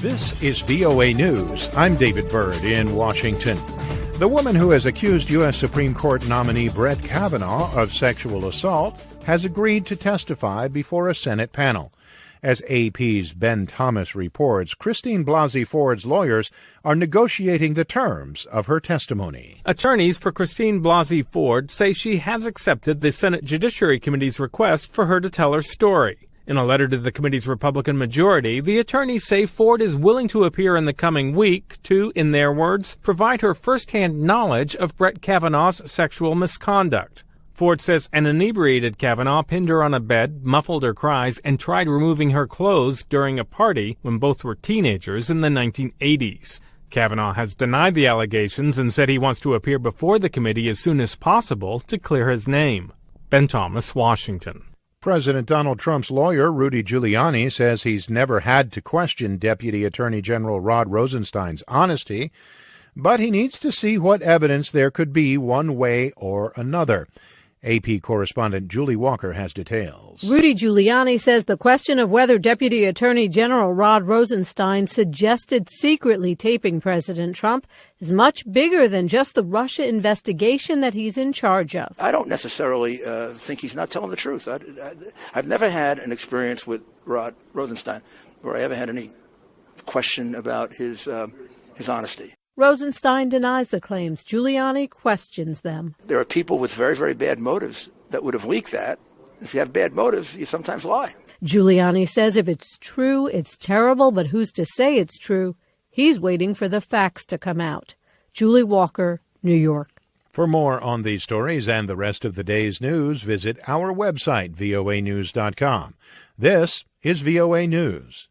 This is VOA News. I'm David Byrd in Washington. The woman who has accused U.S. Supreme Court nominee Brett Kavanaugh of sexual assault has agreed to testify before a Senate panel. As AP's Ben Thomas reports, Christine Blasey Ford's lawyers are negotiating the terms of her testimony. Attorneys for Christine Blasey Ford say she has accepted the Senate Judiciary Committee's request for her to tell her story. In a letter to the committee's Republican majority, the attorneys say Ford is willing to appear in the coming week to, in their words, provide her firsthand knowledge of Brett Kavanaugh's sexual misconduct. Ford says an inebriated Kavanaugh pinned her on a bed, muffled her cries, and tried removing her clothes during a party when both were teenagers in the 1980s. Kavanaugh has denied the allegations and said he wants to appear before the committee as soon as possible to clear his name. Ben Thomas, Washington. President Donald Trump's lawyer, Rudy Giuliani, says he's never had to question Deputy Attorney General Rod Rosenstein's honesty, but he needs to see what evidence there could be one way or another. AP correspondent Julie Walker has details. Rudy Giuliani says the question of whether Deputy Attorney General Rod Rosenstein suggested secretly taping President Trump is much bigger than just the Russia investigation that he's in charge of. I don't necessarily think he's not telling the truth. I've never had an experience with Rod Rosenstein where I ever had any question about his honesty. Rosenstein denies the claims. Giuliani questions them. There are people with very, very bad motives that would have leaked that. If you have bad motives, you sometimes lie. Giuliani says if it's true, it's terrible, but who's to say it's true? He's waiting for the facts to come out. Julie Walker, New York. For more on these stories and the rest of the day's news, visit our website, voanews.com. This is VOA News.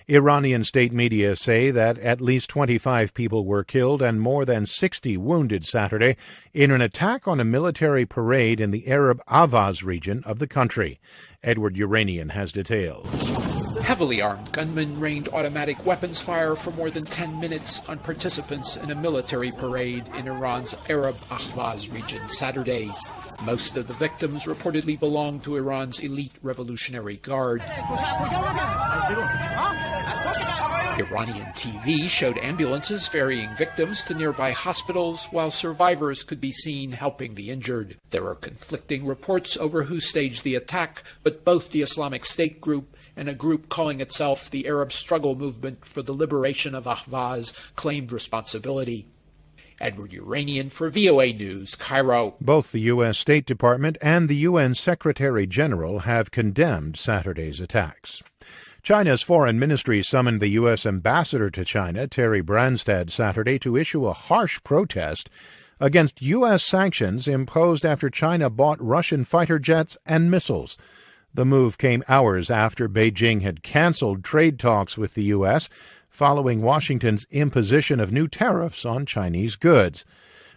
Iranian state media say that at least 25 people were killed and more than 60 wounded Saturday in an attack on a military parade in the Arab Ahvaz region of the country. Edward Uranian has details. Heavily armed gunmen rained automatic weapons fire for more than 10 minutes on participants in a military parade in Iran's Arab Ahvaz region Saturday. Most of the victims reportedly belong to Iran's elite Revolutionary Guard. Iranian TV showed ambulances ferrying victims to nearby hospitals while survivors could be seen helping the injured. There are conflicting reports over who staged the attack, but both the Islamic State group and a group calling itself the Arab Struggle Movement for the Liberation of Ahvaz claimed responsibility. Edward Uranian for VOA News, Cairo. Both the U.S. State Department and the UN Secretary General have condemned Saturday's attacks. China's foreign ministry summoned the U.S. ambassador to China, Terry Branstad, Saturday to issue a harsh protest against U.S. sanctions imposed after China bought Russian fighter jets and missiles. The move came hours after Beijing had canceled trade talks with the U.S., following Washington's imposition of new tariffs on Chinese goods.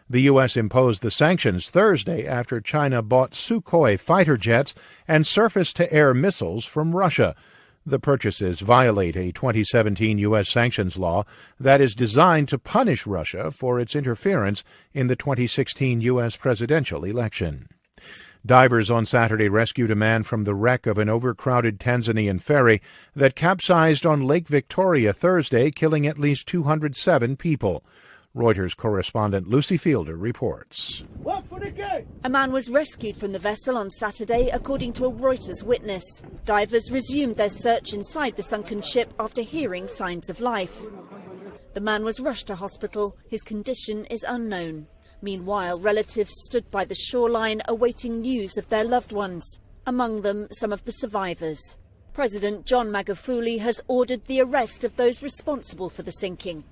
The U.S. imposed the sanctions Thursday after China bought Sukhoi fighter jets and surface-to-air missiles from Russia. The purchases violate a 2017 U.S. sanctions law that is designed to punish Russia for its interference in the 2016 U.S. presidential election. Divers on Saturday rescued a man from the wreck of an overcrowded Tanzanian ferry that capsized on Lake Victoria Thursday, killing at least 207 people. Reuters correspondent Lucy Fielder reports. A man was rescued from the vessel on Saturday, according to a Reuters witness. Divers resumed their search inside the sunken ship after hearing signs of life. The man was rushed to hospital. His condition is unknown. Meanwhile, relatives stood by the shoreline awaiting news of their loved ones, among them some of the survivors. President John Magufuli has ordered the arrest of those responsible for the sinking.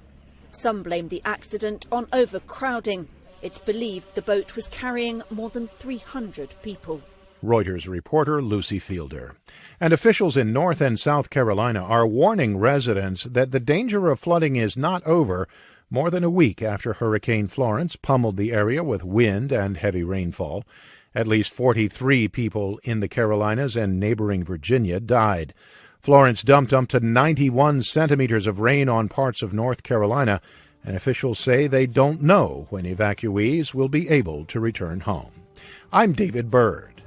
Some blame the accident on overcrowding. It's believed the boat was carrying more than 300 people. Reuters reporter Lucy Fielder. And officials in North and South Carolina are warning residents that the danger of flooding is not over more than a week after Hurricane Florence pummeled the area with wind and heavy rainfall. At least 43 people in the Carolinas and neighboring Virginia died. Florence dumped up to 91 centimeters of rain on parts of North Carolina, and officials say they don't know when evacuees will be able to return home. I'm David Byrd.